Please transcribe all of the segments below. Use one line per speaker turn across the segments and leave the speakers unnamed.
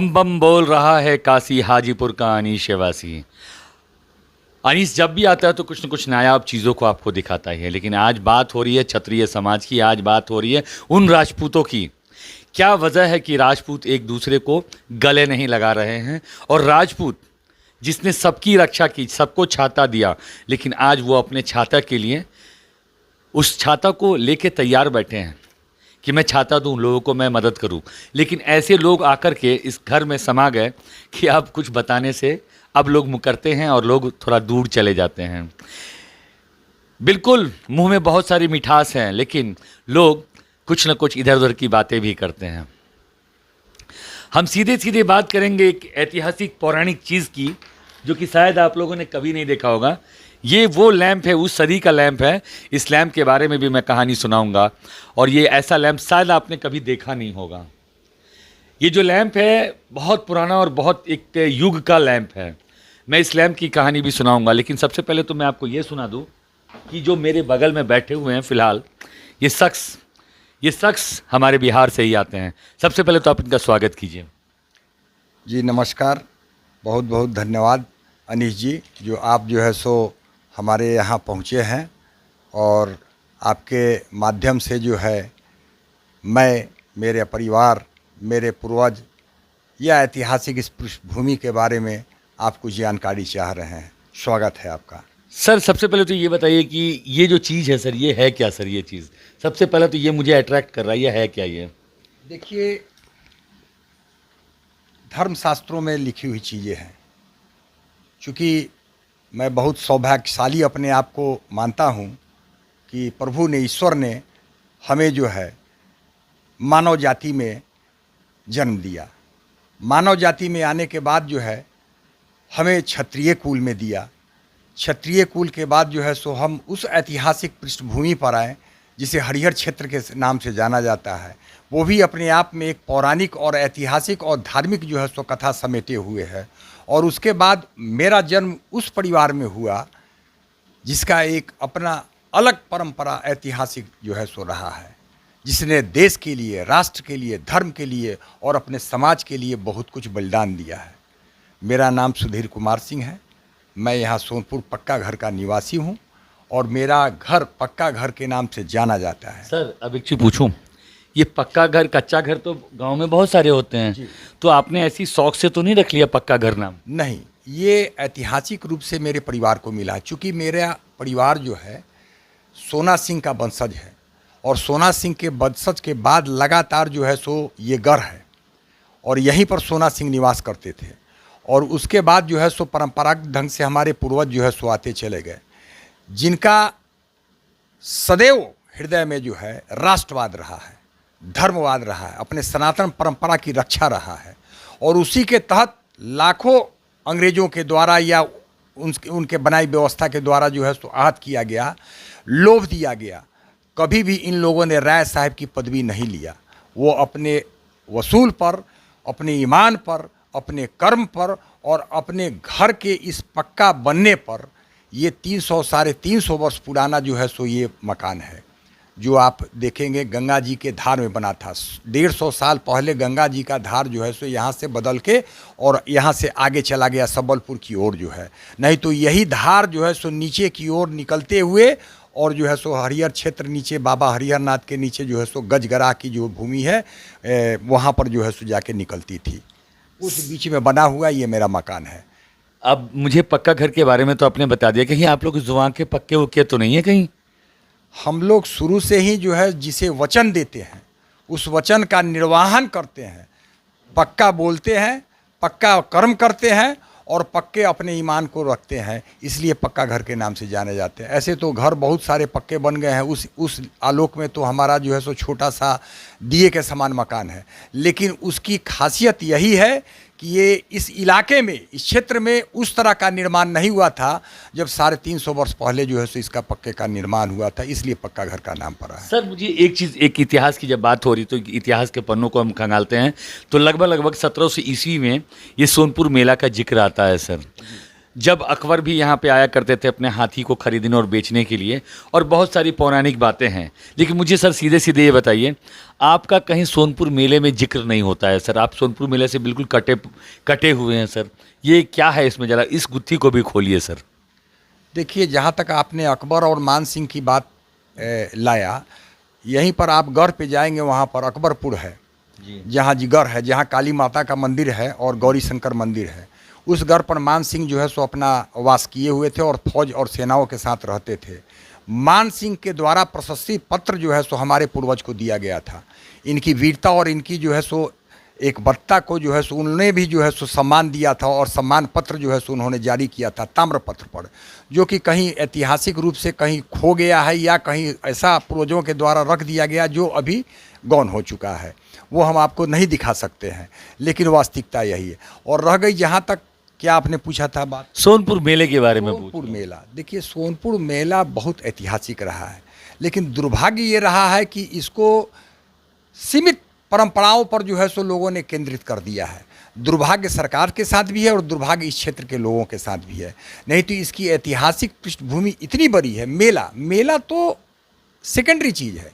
बम बम बोल रहा है काशी हाजीपुर का अनीश वासी। अनीस जब भी आता है तो कुछ न कुछ नायाब चीज़ों को आपको दिखाता ही है, लेकिन आज बात हो रही है क्षत्रिय समाज की, आज बात हो रही है उन राजपूतों की। क्या वजह है कि राजपूत एक दूसरे को गले नहीं लगा रहे हैं? और राजपूत जिसने सबकी रक्षा की, सबको छाता दिया, लेकिन आज वो अपने छाता के लिए उस छाता को लेके तैयार बैठे हैं कि मैं छाता दूं, लोगों को मैं मदद करूं। लेकिन ऐसे लोग आकर के इस घर में समा गए कि अब कुछ बताने से अब लोग मुकरते हैं और लोग थोड़ा दूर चले जाते हैं। बिल्कुल मुंह में बहुत सारी मिठास है, लेकिन लोग कुछ न कुछ इधर उधर की बातें भी करते हैं। हम सीधे सीधे बात करेंगे एक ऐतिहासिक पौराणिक चीज़ की, जो कि शायद आप लोगों ने कभी नहीं देखा होगा। ये वो लैंप है, उस सदी का लैंप है। इस लैंप के बारे में भी मैं कहानी सुनाऊंगा, और ये ऐसा लैंप शायद आपने कभी देखा नहीं होगा। ये जो लैंप है बहुत पुराना और बहुत एक युग का लैंप है। मैं इस लैंप की कहानी भी सुनाऊंगा, लेकिन सबसे पहले तो मैं आपको ये सुना दूं कि जो मेरे बगल में बैठे हुए हैं फिलहाल, ये शख्स हमारे बिहार से ही आते हैं। सबसे पहले तो आप इनका स्वागत कीजिए।
जी नमस्कार, बहुत बहुत धन्यवाद अनीश जी, जो आप जो है सो हमारे यहाँ पहुँचे हैं, और आपके माध्यम से जो है मैं, मेरे परिवार, मेरे पूर्वज या ऐतिहासिक इस पृष्ठभूमि के बारे में आप कुछ जानकारी चाह रहे हैं। स्वागत है आपका।
सर सबसे पहले तो ये बताइए कि ये जो चीज़ है सर, ये है क्या सर? ये चीज़ सबसे पहले तो ये मुझे अट्रैक्ट कर रहा है, ये है क्या? ये
देखिए, धर्मशास्त्रों में लिखी हुई चीज़ें हैं। चूँकि मैं बहुत सौभाग्यशाली अपने आप को मानता हूँ कि प्रभु ने, ईश्वर ने हमें जो है मानव जाति में जन्म दिया। मानव जाति में आने के बाद जो है हमें क्षत्रिय कुल में दिया। क्षत्रिय कुल के बाद जो है सो हम उस ऐतिहासिक पृष्ठभूमि पर आए जिसे हरिहर क्षेत्र के नाम से जाना जाता है। वो भी अपने आप में एक पौराणिक और ऐतिहासिक और धार्मिक जो है सो कथा समेटे हुए है। और उसके बाद मेरा जन्म उस परिवार में हुआ जिसका एक अपना अलग परंपरा ऐतिहासिक जो है सो रहा है, जिसने देश के लिए, राष्ट्र के लिए, धर्म के लिए और अपने समाज के लिए बहुत कुछ बलिदान दिया है। मेरा नाम सुधीर कुमार सिंह है। मैं यहाँ सोनपुर पक्का घर का निवासी हूँ, और मेरा घर पक्का घर के नाम से जाना जाता है।
सर अब एक चीज़ पूछूं, ये पक्का घर, कच्चा घर तो गांव में बहुत सारे होते हैं, तो आपने ऐसी शौक से तो नहीं रख लिया पक्का घर नाम?
नहीं, ये ऐतिहासिक रूप से मेरे परिवार को मिला। चूँकि मेरा परिवार जो है सोना सिंह का वंशज है, और सोना सिंह के वंशज के बाद लगातार जो है सो ये गढ़ है, और यहीं पर सोना सिंह निवास करते थे। और उसके बाद जो है सो परंपरागत ढंग से हमारे पूर्वज जो है सो आते चले गए, जिनका सदैव हृदय में जो है राष्ट्रवाद रहा है, धर्मवाद रहा है, अपने सनातन परंपरा की रक्षा रहा है। और उसी के तहत लाखों अंग्रेज़ों के द्वारा या उनके बनाई व्यवस्था के द्वारा जो है सो आहत किया गया, लोभ दिया गया। कभी भी इन लोगों ने राय साहब की पदवी नहीं लिया। वो अपने वसूल पर, अपने ईमान पर, अपने कर्म पर और अपने घर के इस पक्का बनने पर, ये 300 साढ़े 300 वर्ष पुराना जो है सो ये मकान है, जो आप देखेंगे गंगा जी के धार में बना था। 150 साल पहले गंगा जी का धार जो है सो यहाँ से बदल के और यहाँ से आगे चला गया सबलपुर की ओर जो है। नहीं तो यही धार जो है सो नीचे की ओर निकलते हुए, और जो है सो हरिहर क्षेत्र नीचे बाबा हरिहर नाथ के नीचे जो है सो गजगरा की जो भूमि है, वहाँ पर जो है सो जाके निकलती थी। उस बीच में बना हुआ ये मेरा मकान है।
अब मुझे पक्का घर के बारे में तो आपने बता दिया, कहीं आप लोग जुबान के पक्के वक्के तो नहीं है कहीं?
हम लोग शुरू से ही जो है जिसे वचन देते हैं उस वचन का निर्वहन करते हैं। पक्का बोलते हैं, पक्का कर्म करते हैं, और पक्के अपने ईमान को रखते हैं, इसलिए पक्का घर के नाम से जाने जाते हैं। ऐसे तो घर बहुत सारे पक्के बन गए हैं। उस आलोक में तो हमारा जो है सो छोटा सा दिए के समान मकान है, लेकिन उसकी खासियत यही है कि ये इस इलाके में, इस क्षेत्र में उस तरह का निर्माण नहीं हुआ था जब 350 वर्ष पहले जो है सो इसका पक्के का निर्माण हुआ था, इसलिए पक्का घर का नाम पड़ा है।
सर मुझे एक चीज़, एक इतिहास की जब बात हो रही तो इतिहास के पन्नों को हम खंगालते हैं तो लगभग 1700 ईस्वी में ये सोनपुर मेला का जिक्र आता है सर। जब अकबर भी यहाँ पे आया करते थे अपने हाथी को खरीदने और बेचने के लिए, और बहुत सारी पौराणिक बातें हैं। लेकिन मुझे सर सीधे सीधे ये बताइए, आपका कहीं सोनपुर मेले में जिक्र नहीं होता है सर। आप सोनपुर मेले से बिल्कुल कटे कटे हुए हैं सर। ये क्या है इसमें, ज़रा इस गुत्थी को भी खोलिए सर।
देखिए, जहाँ तक आपने अकबर और मान सिंह की बात लाया, यहीं पर आप गढ़ पे जाएंगे, वहाँ पर अकबरपुर है
जी।
जहाँ जिगर है, जहाँ काली माता का मंदिर है और गौरी शंकर मंदिर है। उस गढ़ पर मान सिंह जो है सो अपना वास किए हुए थे और फौज और सेनाओं के साथ रहते थे। मान सिंह के द्वारा प्रशस्ति पत्र जो है सो हमारे पूर्वज को दिया गया था। इनकी वीरता और इनकी जो है सो एक बत्ता को जो है सो उन्होंने भी जो है सो सम्मान दिया था, और सम्मान पत्र जो है सो उन्होंने जारी किया था ताम्र पत्र पर, जो कि कहीं ऐतिहासिक रूप से कहीं खो गया है या कहीं ऐसा पूर्वजों के द्वारा रख दिया गया जो अभी गौन हो चुका है। वो हम आपको नहीं दिखा सकते हैं, लेकिन वास्तविकता यही है। और रह गई जहाँ तक, क्या आपने पूछा था बात,
सोनपुर मेले के बारे में पूछ
सोनपुर
रहा हूँ।
मेला। देखिए, सोनपुर मेला बहुत ऐतिहासिक रहा है, लेकिन दुर्भाग्य ये रहा है कि इसको सीमित परंपराओं पर जो है सो लोगों ने केंद्रित कर दिया है। दुर्भाग्य सरकार के साथ भी है और दुर्भाग्य इस क्षेत्र के लोगों के साथ भी है। नहीं तो इसकी ऐतिहासिक पृष्ठभूमि इतनी बड़ी है। मेला मेला तो सेकेंडरी चीज़ है।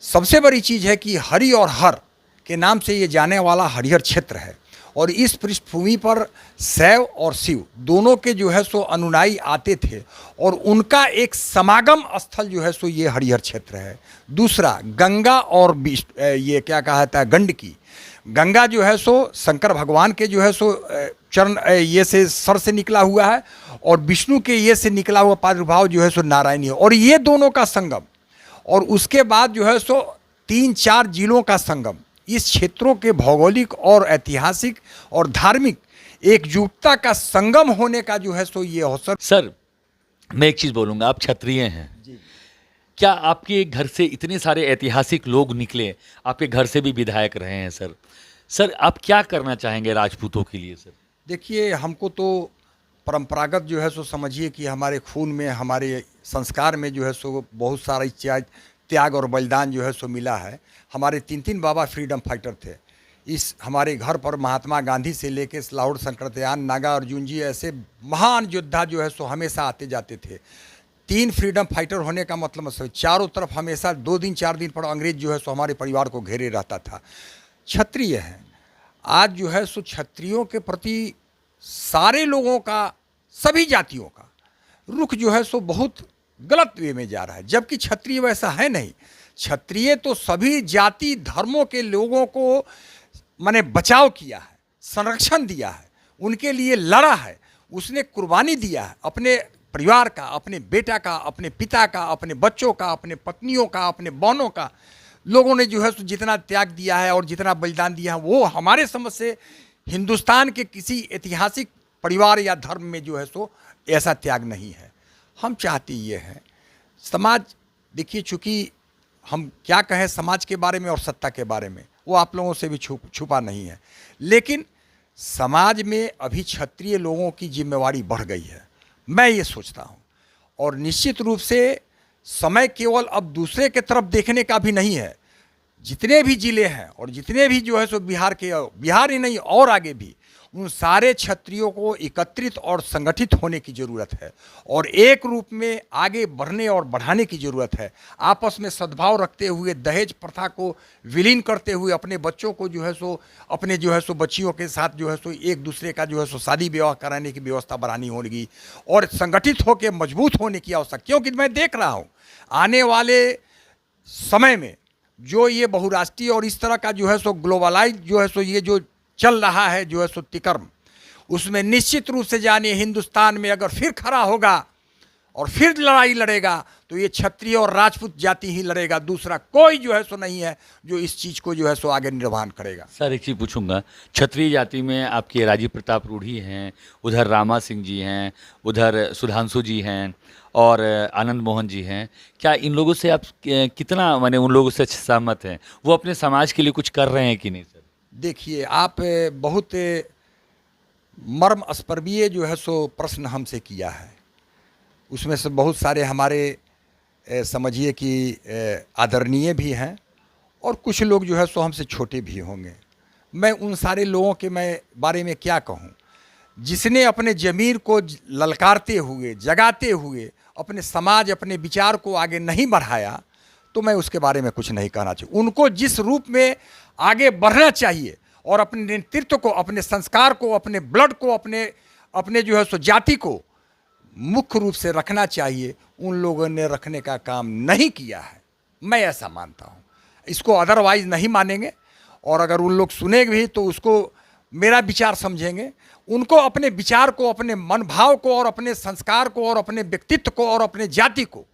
सबसे बड़ी चीज़ है कि हरि और हर के नाम से ये जाने वाला हरिहर क्षेत्र है, और इस पृष्ठभूमि पर शैव और शिव दोनों के जो है सो अनुयायी आते थे, और उनका एक समागम स्थल जो है सो ये हरिहर क्षेत्र है। दूसरा, गंगा और ये क्या कहता है, गंडकी। गंगा जो है सो शंकर भगवान के जो है सो चरण ये से सर से निकला हुआ है, और विष्णु के ये से निकला हुआ प्रादुर्भाव जो है सो नारायणी है, और ये दोनों का संगम, और उसके बाद जो है सो 3-4 जिलों का संगम। इस क्षेत्रों के भौगोलिक और ऐतिहासिक और धार्मिक एकजुटता का संगम होने का जो है सो ये अवसर।
सर, मैं एक चीज़ बोलूँगा, आप क्षत्रिय हैं। क्या आपके घर से इतने सारे ऐतिहासिक लोग निकले, आपके घर से भी विधायक रहे हैं सर। सर, आप क्या करना चाहेंगे राजपूतों के लिए सर?
देखिए, हमको तो परंपरागत जो है सो समझिए कि हमारे खून में, हमारे संस्कार में जो है सो बहुत सारा त्याग और बलिदान जो है सो मिला है। हमारे 3 बाबा फ्रीडम फाइटर थे। इस हमारे घर पर महात्मा गांधी से लेके लाहौर संक्रत्यान, नागा अर्जुन जी, ऐसे महान योद्धा जो है सो हमेशा आते जाते थे। 3 फ्रीडम फाइटर होने का मतलब चारों तरफ हमेशा 2 दिन 4 दिन पर अंग्रेज जो है सो हमारे परिवार को घेरे रहता था। क्षत्रिय हैं। आज जो है सो क्षत्रियों के प्रति सारे लोगों का, सभी जातियों का रुख जो है सो बहुत गलत वे में जा रहा है, जबकि क्षत्रिय वैसा है नहीं। क्षत्रिय तो सभी जाति धर्मों के लोगों को माने बचाव किया है, संरक्षण दिया है, उनके लिए लड़ा है, उसने कुर्बानी दिया है, अपने परिवार का, अपने बेटा का, अपने पिता का, अपने बच्चों का, अपने पत्नियों का, अपने बहनों का। लोगों ने जो है सो जितना त्याग दिया है और जितना बलिदान दिया है, वो हमारे समझ से हिंदुस्तान के किसी ऐतिहासिक परिवार या धर्म में जो है सो ऐसा त्याग नहीं है। हम चाहते ये हैं समाज, देखिए, चूँकि हम क्या कहें समाज के बारे में और सत्ता के बारे में, वो आप लोगों से भी छुपा नहीं है, लेकिन समाज में अभी क्षत्रिय लोगों की जिम्मेवारी बढ़ गई है, मैं ये सोचता हूँ। और निश्चित रूप से समय केवल अब दूसरे के तरफ देखने का भी नहीं है। जितने भी जिले हैं और जितने भी जो है सो बिहार ही नहीं और आगे भी, उन सारे क्षत्रियों को एकत्रित और संगठित होने की ज़रूरत है, और एक रूप में आगे बढ़ने और बढ़ाने की ज़रूरत है। आपस में सद्भाव रखते हुए, दहेज प्रथा को विलीन करते हुए, अपने बच्चों को जो है सो, अपने जो है सो बच्चियों के साथ जो है सो एक दूसरे का जो है सो शादी विवाह कराने की व्यवस्था बनानी होगी, और संगठित होकर मजबूत होने की आवश्यकता। क्योंकि मैं देख रहा हूँ आने वाले समय में जो ये बहुराष्ट्रीय और इस तरह का जो है सो ग्लोबलाइज जो है सो ये जो चल रहा है जो है सो तिकर्म, उसमें निश्चित रूप से जानिए हिंदुस्तान में अगर फिर खड़ा होगा और फिर लड़ाई लड़ेगा तो ये क्षत्रिय और राजपूत जाति ही लड़ेगा। दूसरा कोई जो है सो नहीं है जो इस चीज़ को जो है सो आगे निर्वहन करेगा।
सर, एक चीज़ पूछूंगा, क्षत्रिय जाति में आपके राजीव प्रताप रूढ़ी हैं, उधर रामा सिंह जी हैं, उधर सुधांशु जी हैं और आनंद मोहन जी हैं। क्या इन लोगों से आप कितना माने उन लोगों से सहमत हैं? वो अपने समाज के लिए कुछ कर रहे हैं कि नहीं सर?
देखिए, आप बहुत मर्मस्पर्शीय जो है सो प्रश्न हमसे किया है। उसमें से बहुत सारे हमारे समझिए कि आदरणीय भी हैं, और कुछ लोग जो है सो हमसे छोटे भी होंगे। मैं उन सारे लोगों के बारे में क्या कहूँ। जिसने अपने ज़मीर को ललकारते हुए, जगाते हुए अपने समाज, अपने विचार को आगे नहीं बढ़ाया, तो मैं उसके बारे में कुछ नहीं कहना चाहिए। उनको जिस रूप में आगे बढ़ना चाहिए और अपने नेतृत्व को, अपने संस्कार को, अपने ब्लड को, अपने जो है सो जाति को मुख्य रूप से रखना चाहिए, उन लोगों ने रखने का काम नहीं किया है। मैं ऐसा मानता हूँ। इसको अदरवाइज नहीं मानेंगे, और अगर उन लोग सुनेंगे भी तो उसको मेरा विचार समझेंगे। उनको अपने विचार को, अपने मन भाव को, और अपने संस्कार को, और अपने व्यक्तित्व को, और अपने जाति को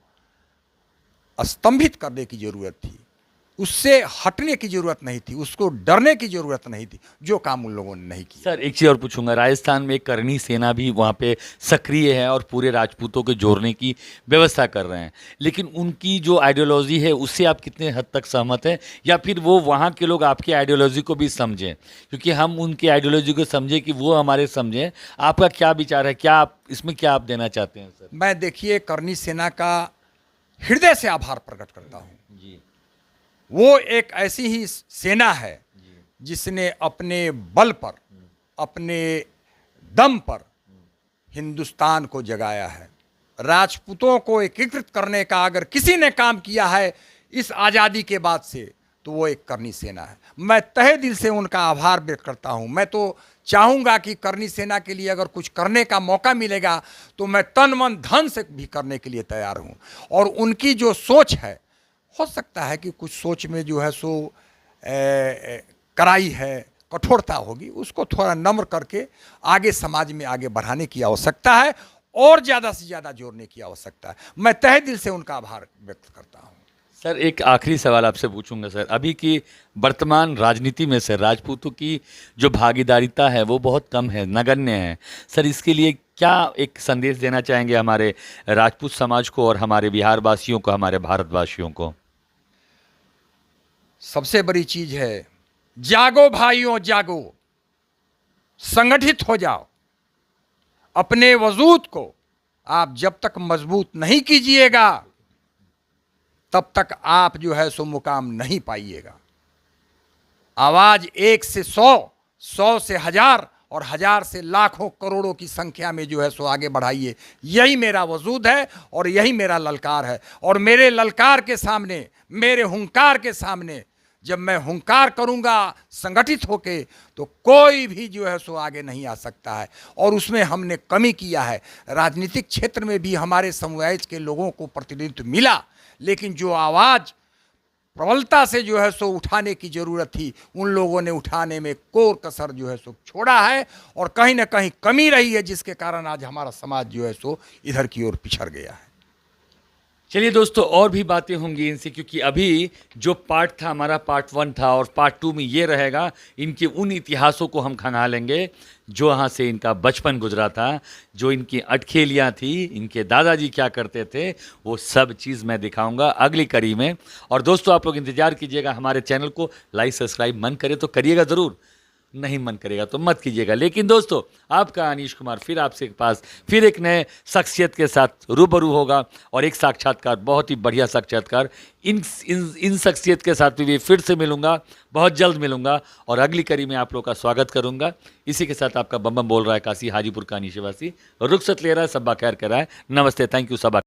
स्तंभित करने की जरूरत थी। उससे हटने की जरूरत नहीं थी, उसको डरने की जरूरत नहीं थी, जो काम उन लोगों ने नहीं किया।
सर एक चीज़ और पूछूंगा, राजस्थान में एक करनी सेना भी वहाँ पे सक्रिय है और पूरे राजपूतों के जोड़ने की व्यवस्था कर रहे हैं, लेकिन उनकी जो आइडियोलॉजी है उससे आप कितने हद तक सहमत हैं, या फिर वो वहाँ के लोग आपकी आइडियोलॉजी को भी समझें, क्योंकि हम उनकी आइडियोलॉजी को समझें कि वो हमारे समझें। आपका क्या विचार है, क्या आप इसमें क्या आप देना चाहते हैं सर?
मैं देखिए करनी सेना का हृदय से आभार प्रकट करता हूँ।
जी
वो एक ऐसी ही सेना है जिसने अपने बल पर, अपने दम पर हिंदुस्तान को जगाया है। राजपूतों को एकीकृत करने का अगर किसी ने काम किया है इस आज़ादी के बाद से, तो वो एक करनी सेना है। मैं तहे दिल से उनका आभार व्यक्त करता हूँ। मैं तो चाहूँगा कि करनी सेना के लिए अगर कुछ करने का मौका मिलेगा तो मैं तन मन धन से भी करने के लिए तैयार हूँ। और उनकी जो सोच है, हो सकता है कि कुछ सोच में जो है सो कड़ाई है, कठोरता होगी, उसको थोड़ा नम्र करके आगे समाज में आगे बढ़ाने की आवश्यकता है, और ज़्यादा से ज़्यादा जोड़ने की आवश्यकता है। मैं तहे दिल से उनका आभार व्यक्त करता हूँ।
सर एक आखिरी सवाल आपसे पूछूंगा सर, अभी की वर्तमान राजनीति में सर राजपूतों की जो भागीदारिता है वो बहुत कम है, नगण्य है सर, इसके लिए क्या एक संदेश देना चाहेंगे हमारे राजपूत समाज को और हमारे बिहार वासियों को, हमारे भारतवासियों को?
सबसे बड़ी चीज है, जागो भाइयों जागो, संगठित हो जाओ। अपने वजूद को आप जब तक मजबूत नहीं कीजिएगा तब तक आप जो है सो मुकाम नहीं पाइएगा। आवाज 1 से 100, 100 से 1000 और 1000 से लाखों करोड़ों की संख्या में जो है सो आगे बढ़ाइए। यही मेरा वजूद है और यही मेरा ललकार है। और मेरे ललकार के सामने, मेरे हुंकार के सामने जब मैं हुंकार करूंगा संगठित होके, तो कोई भी जो है सो आगे नहीं आ सकता है। और उसमें हमने कमी किया है। राजनीतिक क्षेत्र में भी हमारे समुदाय के लोगों को प्रतिनिधित्व मिला, लेकिन जो आवाज़ प्रबलता से जो है सो उठाने की जरूरत थी, उन लोगों ने उठाने में कोर कसर जो है सो छोड़ा है, और कहीं ना कहीं कमी रही है, जिसके कारण आज हमारा समाज जो है सो इधर की ओर पिछड़ गया है।
चलिए दोस्तों, और भी बातें होंगी इनसे, क्योंकि अभी जो पार्ट था हमारा, पार्ट 1 था, और पार्ट 2 में ये रहेगा। इनके उन इतिहासों को हम खंगालेंगे जो यहाँ से इनका बचपन गुजरा था, जो इनकी अटखेलियाँ थी, इनके दादाजी क्या करते थे, वो सब चीज़ मैं दिखाऊंगा अगली कड़ी में। और दोस्तों आप लोग इंतजार कीजिएगा, हमारे चैनल को लाइक सब्सक्राइब मन करे तो करिएगा ज़रूर, नहीं मन करेगा तो मत कीजिएगा। लेकिन दोस्तों आपका अनीश कुमार फिर आपसे पास फिर एक नए शख्सियत के साथ रूबरू होगा, और एक साक्षात्कार, बहुत ही बढ़िया साक्षात्कार इन शख्सियत के साथ भी फिर से मिलूंगा, बहुत जल्द मिलूंगा, और अगली कड़ी में आप लोग का स्वागत करूंगा। इसी के साथ आपका बम बम बोल रहा है काशी हाजीपुर का अनीश शेवासी, रुखसत ले रहा है, सब खैर कर रहा है। नमस्ते, थैंक यू सब।